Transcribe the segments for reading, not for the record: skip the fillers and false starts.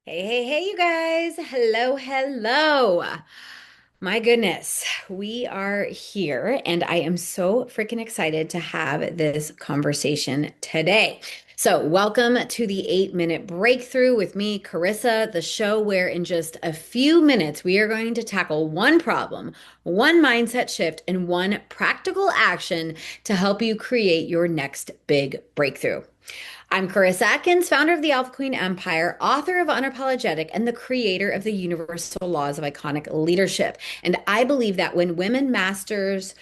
Hey, you guys. Hello, hello. My goodness, we are here, and I am so freaking excited to have this conversation today. So, welcome to the 8 Minute Breakthrough with me, Karissa, the show where in just a few minutes we are going to tackle one problem, one mindset shift, and one practical action to help you create your next big breakthrough. I'm Karissa Adkins, founder of the Alpha Queen Empire, author of Unapologetic, and the creator of the Universal Laws of Iconic Leadership. And I believe that when a woman masters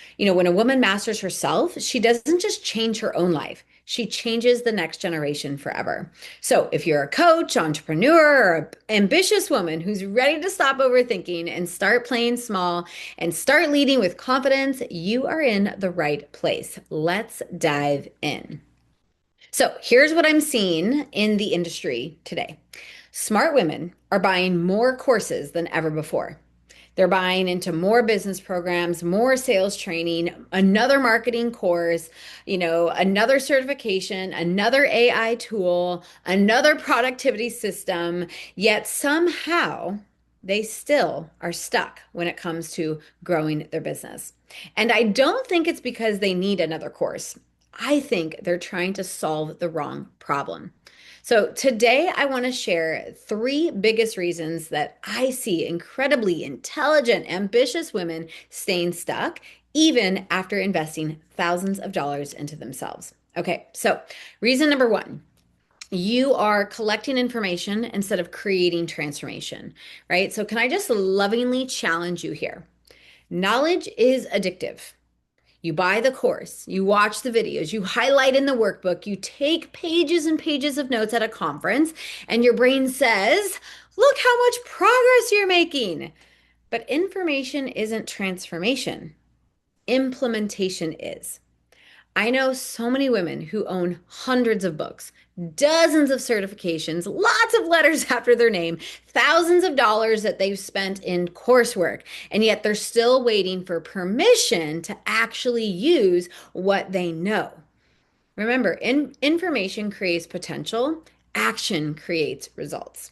herself, she doesn't just change her own life. She changes the next generation forever. So, if you're a coach, entrepreneur, or an ambitious woman who's ready to stop overthinking and start playing small and start leading with confidence, you are in the right place. Let's dive in. So here's what I'm seeing in the industry today. Smart women are buying more courses than ever before. They're buying into more business programs, more sales training, another marketing course, another certification, another AI tool, another productivity system. Yet somehow they still are stuck when it comes to growing their business. And I don't think it's because they need another course. I think they're trying to solve the wrong problem. So, today I want to share three biggest reasons that I see incredibly intelligent, ambitious women staying stuck even after investing thousands of dollars into themselves. Okay, so reason number one. You are collecting information instead of creating transformation, right? So, can I just lovingly challenge you here? Knowledge is addictive. You buy the course, you watch the videos, you highlight in the workbook, you take pages and pages of notes at a conference, and your brain says, look how much progress you're making. But information isn't transformation, implementation is. I know so many women who own hundreds of books, dozens of certifications, lots of letters after their name, thousands of dollars that they've spent in coursework, and yet they're still waiting for permission to actually use what they know. Remember, information creates potential, action creates results.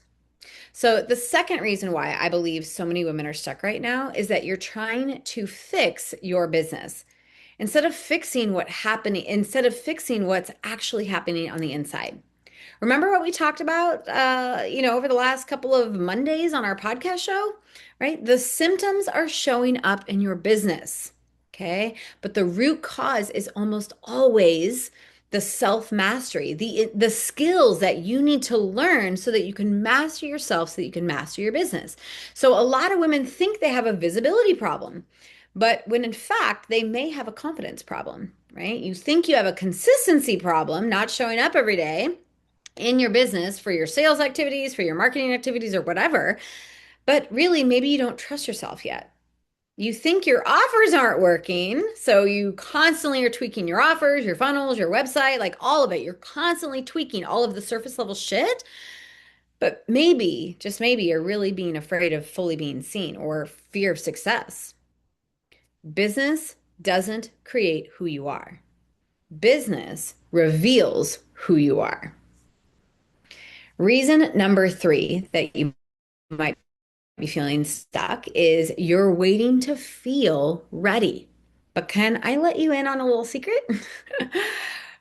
So, the second reason why I believe so many women are stuck right now is that you're trying to fix your business instead of fixing what's actually happening on the inside. Remember what we talked about, over the last couple of Mondays on our podcast show, right? The symptoms are showing up in your business, okay? But the root cause is almost always the self-mastery, the skills that you need to learn so that you can master yourself, so that you can master your business. So a lot of women think they have a visibility problem, but when in fact they may have a confidence problem, right? You think you have a consistency problem, not showing up every day in your business for your sales activities, for your marketing activities, or whatever. But really, maybe you don't trust yourself yet. You think your offers aren't working. So you constantly are tweaking your offers, your funnels, your website, like all of it. You're constantly tweaking all of the surface level shit. But maybe, just maybe, you're really being afraid of fully being seen or fear of success. Business doesn't create who you are, business reveals who you are. Reason number three that you might be feeling stuck is you're waiting to feel ready. But can I let you in on a little secret?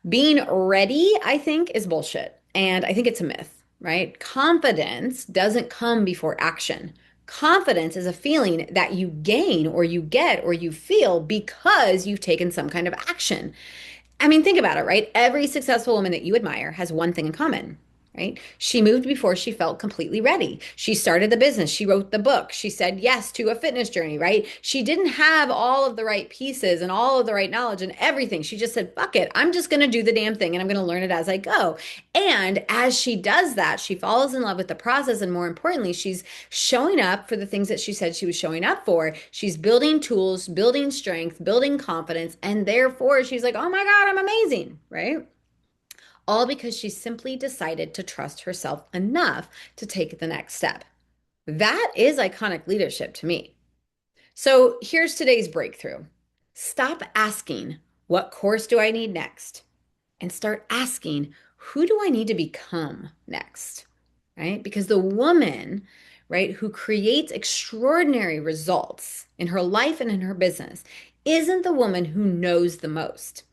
Being ready, I think, is bullshit. And I think it's a myth, right? Confidence doesn't come before action. Confidence is a feeling that you gain or you get or you feel because you've taken some kind of action. I mean, think about it, right? Every successful woman that you admire has one thing in common, right? She moved before she felt completely ready. She started the business. She wrote the book. She said yes to a fitness journey, right? She didn't have all of the right pieces and all of the right knowledge and everything. She just said, fuck it. I'm just going to do the damn thing and I'm going to learn it as I go. And as she does that, she falls in love with the process. And more importantly, she's showing up for the things that she said she was showing up for. She's building tools, building strength, building confidence. And therefore, she's like, oh my God, I'm amazing, right? All because she simply decided to trust herself enough to take the next step. That is iconic leadership to me. So here's today's breakthrough. Stop asking, what course do I need next? And start asking, who do I need to become next? right? Because the woman, right, who creates extraordinary results in her life and in her business isn't the woman who knows the most.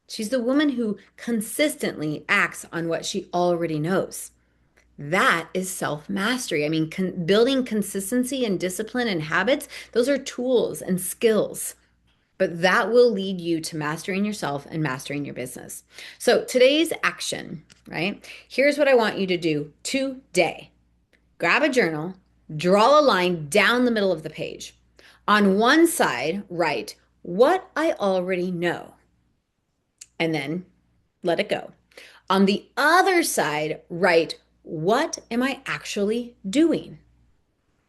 She's the woman who consistently acts on what she already knows. That is self mastery. I mean, building consistency and discipline and habits, those are tools and skills, but that will lead you to mastering yourself and mastering your business. So, today's action, right? Here's what I want you to do today. Grab a journal, draw a line down the middle of the page. On one side, write what I already know, and then let it go. On the other side, write what am I actually doing?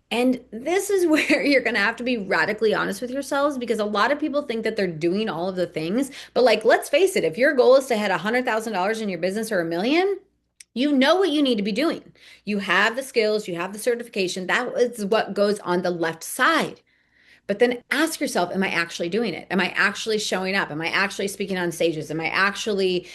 And this is where you're going to have to be radically honest with yourselves because a lot of people think that they're doing all of the things. But, like, let's face it, if your goal is to hit $100,000 in your business or a million, you know what you need to be doing. You have the skills, you have the certification. That is what goes on the left side. But then ask yourself, am I actually doing it? Am I actually showing up? Am I actually speaking on stages? Am I actually,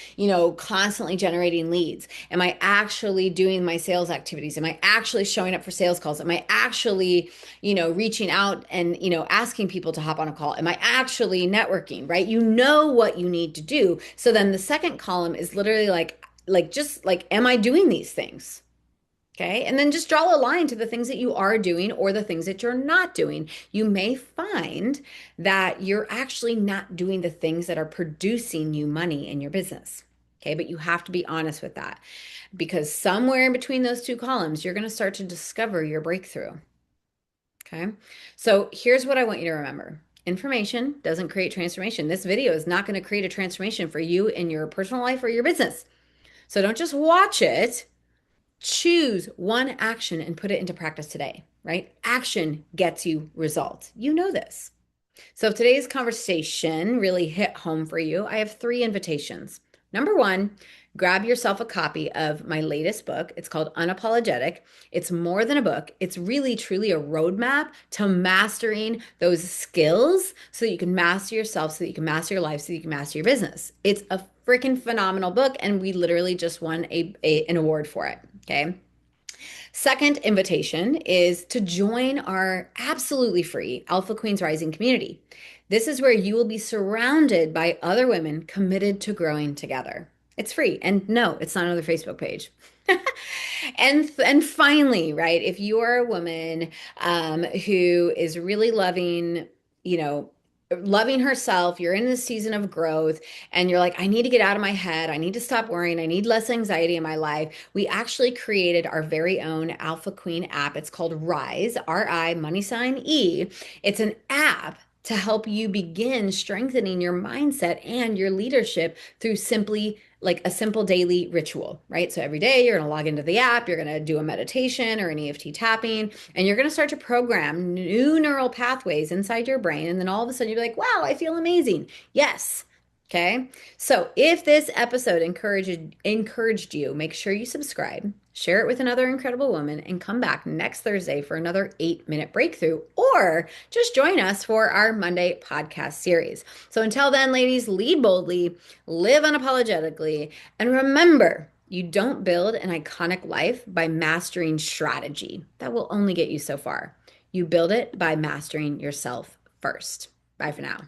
constantly generating leads? Am I actually doing my sales activities? Am I actually showing up for sales calls? Am I actually, reaching out and, asking people to hop on a call? Am I actually networking, right? You know what you need to do. So then the second column is literally like, am I doing these things? Okay. And then just draw a line to the things that you are doing or the things that you're not doing. You may find that you're actually not doing the things that are producing you money in your business. Okay. But you have to be honest with that because somewhere in between those two columns, you're going to start to discover your breakthrough. Okay. So here's what I want you to remember. Information doesn't create transformation. This video is not going to create a transformation for you in your personal life or your business. So don't just watch it. Choose one action and put it into practice today, right? Action gets you results. You know this. So if today's conversation really hit home for you, I have three invitations. Number one, grab yourself a copy of my latest book. It's called Unapologetic. It's more than a book. It's really, truly a roadmap to mastering those skills so that you can master yourself, so that you can master your life, so that you can master your business. It's a freaking phenomenal book, and we literally just won an award for it. Okay. Second invitation is to join our absolutely free Alpha Queens Rising community. This is where you will be surrounded by other women committed to growing together. It's free. And no, it's not another Facebook page. And finally, right, if you are a woman who is really you know, loving herself, you're in this season of growth, and you're like, I need to get out of my head. I need to stop worrying. I need less anxiety in my life. We actually created our very own Alpha Queen app. It's called Rise, R-I, money sign E. It's an app to help you begin strengthening your mindset and your leadership through simply like a simple daily ritual, right? So every day you're going to log into the app, you're going to do a meditation or an EFT tapping, and you're going to start to program new neural pathways inside your brain. And then all of a sudden you're like, wow, I feel amazing. Yes. Okay. So if this episode encouraged you, make sure you subscribe, share it with another incredible woman, and come back next Thursday for another 8-minute breakthrough, or just join us for our Monday podcast series. So until then, ladies, lead boldly, live unapologetically, and remember, you don't build an iconic life by mastering strategy. That will only get you so far. You build it by mastering yourself first. Bye for now.